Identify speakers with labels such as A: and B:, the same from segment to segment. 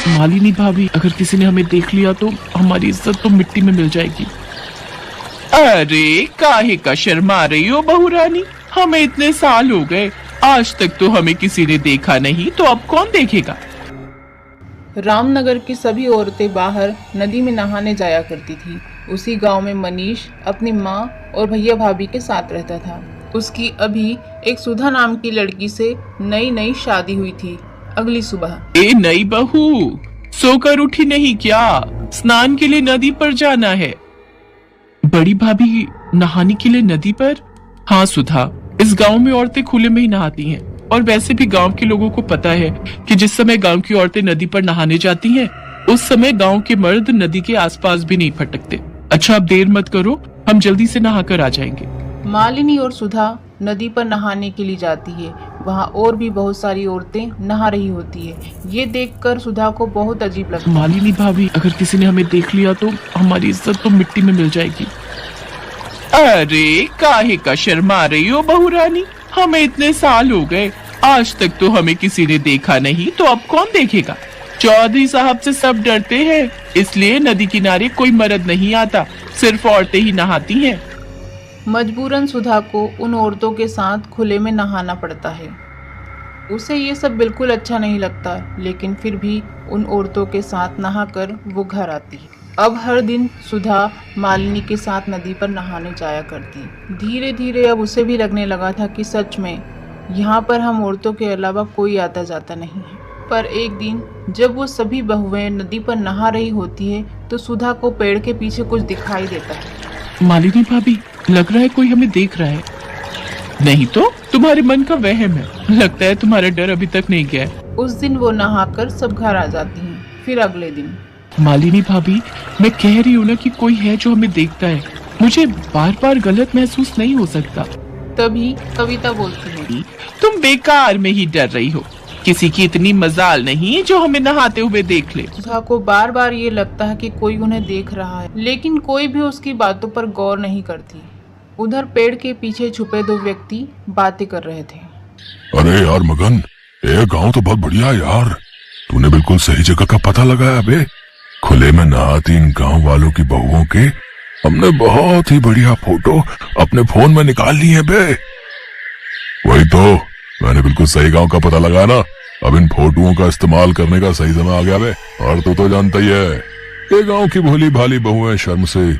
A: मालिनी भाभी, अगर किसी ने हमें देख लिया तो हमारी इज्जत तो मिट्टी में मिल जाएगी। अरे काहे का शर्मा रही हो बहू रानी, हमें इतने साल हो गए, आज तक तो हमें किसी ने देखा नहीं, तो अब कौन देखेगा।
B: रामनगर की सभी औरतें बाहर नदी में नहाने जाया करती थी। उसी गांव में मनीष अपनी माँ और भैया भाभी के साथ रहता था। उसकी अभी एक सुधा नाम की लड़की से नई नई शादी हुई थी। अगली सुबह
A: ए नई बहू, सोकर उठी नहीं क्या? स्नान के लिए नदी पर जाना है। बड़ी भाभी, नहाने के लिए नदी पर? हाँ सुधा, इस गांव में औरतें खुले में ही नहाती हैं, और वैसे भी गांव के लोगों को पता है कि जिस समय गांव की औरतें नदी पर नहाने जाती हैं, उस समय गांव के मर्द नदी के आसपास भी नहीं फटकते। अच्छा, अब देर मत करो, हम जल्दी से नहाकर आ जाएंगे।
B: मालिनी और सुधा नदी पर नहाने के लिए जाती है। वहाँ और भी बहुत सारी औरतें नहा रही होती है। ये देखकर सुधा को बहुत अजीब लगता है।
A: मालिनी भाभी, अगर किसी ने हमें देख लिया तो हमारी इज्जत तो मिट्टी में मिल जाएगी। अरे काहे का शर्मा रही हो बहू रानी, हमें इतने साल हो गए, आज तक तो हमें किसी ने देखा नहीं, तो अब कौन देखेगा। चौधरी साहब से सब डरते हैं, इसलिए नदी किनारे कोई मर्द नहीं आता, सिर्फ औरतें ही नहाती हैं।
B: मजबूरन सुधा को उन औरतों के साथ खुले में नहाना पड़ता है। उसे ये सब बिल्कुल अच्छा नहीं लगता, लेकिन फिर भी उन औरतों के साथ नहाकर वो घर आती है। अब हर दिन सुधा मालिनी के साथ नदी पर नहाने जाया करती। धीरे धीरे अब उसे भी लगने लगा था कि सच में यहाँ पर हम औरतों के अलावा कोई आता जाता नहीं है। पर एक दिन जब वो सभी बहुएं नदी पर नहा रही होती है, तो सुधा को पेड़ के पीछे कुछ दिखाई देता है।
A: मालिनी भाभी, लग रहा है कोई हमें देख रहा है। नहीं तो तुम्हारे मन का वहम है, लगता है तुम्हारा डर अभी तक नहीं गया है।
B: उस दिन वो नहाकर सब घर आ जाती हैं। फिर अगले दिन
A: मालिनी भाभी, मैं कह रही हूँ ना कि कोई है जो हमें देखता है, मुझे बार बार गलत महसूस नहीं हो सकता।
B: तभी कविता बोलती है,
A: तुम बेकार में ही डर रही हो, किसी की इतनी मजाल नहीं जो हमें नहाते हुए देख ले।
B: सुधा को बार बार ये लगता है कि कोई उन्हें देख रहा है, लेकिन कोई भी उसकी बातों पर गौर नहीं करती। उधर पेड़ के पीछे छुपे दो व्यक्ति बातें कर रहे थे।
C: अरे यार मगन, ये गांव तो बहुत बढ़िया है यार, तूने बिल्कुल सही जगह का पता लगाया बे। खुले में नहाती इन गांव वालों की बहुओं के हमने बहुत ही बढ़िया फोटो अपने फोन में निकाल लिए बे। वही तो, मैंने बिल्कुल सही गांव का पता लगाया ना। अब इन फोटोओं का इस्तेमाल करने का सही समय आ गया बे। और तू तो जानता ही है, ये गांव की भोली भाली बहुएं शर्म से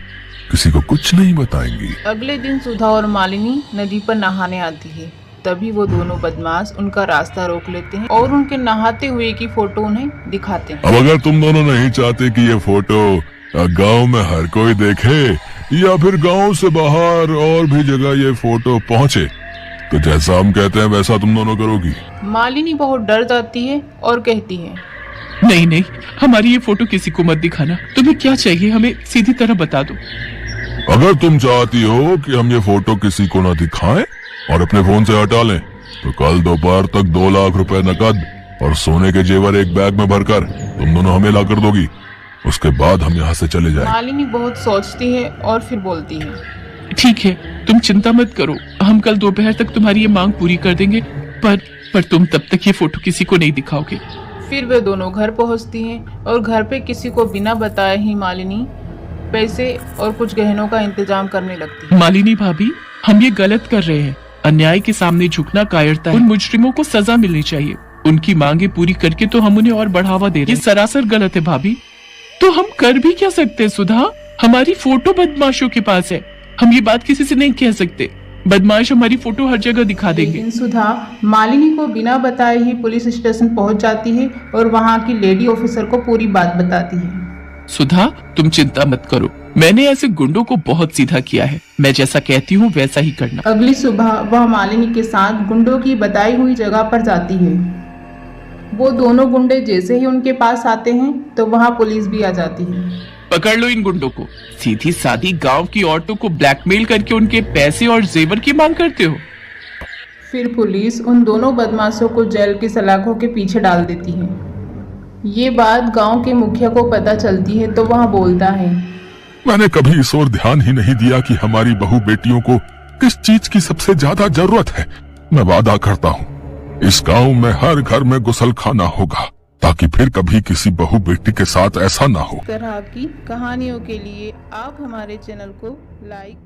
C: किसी को कुछ नहीं बताएंगी।
B: अगले दिन सुधा और मालिनी नदी पर नहाने आती है। तभी वो दोनों बदमाश उनका रास्ता रोक लेते हैं और उनके नहाते हुए की फोटो उन्हें दिखाते हैं।
C: अब अगर तुम दोनों नहीं चाहते कि ये फोटो गांव में हर कोई देखे, या फिर गांव से बाहर और भी जगह ये फोटो पहुंचे, तो जैसा हम कहते हैं वैसा तुम दोनों करोगी।
B: मालिनी बहुत डर जाती है और कहती है,
A: नहीं नहीं, हमारी ये फोटो किसी को मत दिखाना। तुम्हें क्या चाहिए हमें सीधी तरह बता दो।
C: अगर तुम चाहती हो कि हम ये फोटो किसी को न दिखाएं और अपने फोन से हटा लें, तो कल दोपहर तक 2 लाख रुपए नकद और सोने के जेवर एक बैग में भरकर तुम दोनों हमें ला कर दोगी। उसके बाद हम यहाँ से चले जाएंगे।
B: मालिनी बहुत सोचती है और फिर बोलती है,
A: ठीक है, तुम चिंता मत करो, हम कल दोपहर तक तुम्हारी ये मांग पूरी कर देंगे, पर तुम तब तक ये फोटो किसी को नहीं दिखाओगे।
B: फिर वे दोनों घर पहुँचती हैं और घर पे किसी को बिना बताए ही मालिनी पैसे और कुछ गहनों का इंतजाम करने लगती है।
A: मालिनी भाभी, हम ये गलत कर रहे हैं। अन्याय के सामने झुकना कायरता है। उन मुजरिमों को सजा मिलनी चाहिए। उनकी मांगे पूरी करके तो हम उन्हें और बढ़ावा दे रहे हैं। ये सरासर गलत है भाभी। तो हम कर भी क्या सकते हैं सुधा? हमारी फोटो बदमाशों के पास है, हम ये बात किसी से नहीं कह सकते। बदमाश हमारी फोटो हर जगह दिखा देंगे।
B: लेकिन सुधा मालिनी को बिना बताए ही पुलिस स्टेशन पहुंच जाती है और वहां की लेडी ऑफिसर को पूरी बात बताती है।
A: सुधा, तुम चिंता मत करो, मैंने ऐसे गुंडों को बहुत सीधा किया है। मैं जैसा कहती हूँ वैसा ही करना।
B: अगली सुबह वह मालिनी के साथ गुंडों की बताई हुई जगह पर जाती है। वो दोनों गुंडे जैसे ही उनके पास आते हैं तो वहाँ पुलिस भी आ जाती है।
A: पकड़ लो इन गुंडों को। सीधी सादी गांव की औरतों को ब्लैकमेल करके उनके पैसे और जेवर की मांग करते हो।
B: फिर पुलिस उन दोनों बदमाशों को जेल की सलाखों के पीछे डाल देती है। ये बात गांव के मुखिया को पता चलती है तो वह बोलता है,
C: मैंने कभी इस ओर ध्यान ही नहीं दिया कि हमारी बहू बेटियों को किस चीज की सबसे ज्यादा जरूरत है। मैं वादा करता हूँ इस गांव में हर घर में गुसल खाना होगा ताकि फिर कभी किसी बहू बेटी के साथ ऐसा ना हो।
B: इस तरह की कहानियों के लिए आप हमारे चैनल को लाइक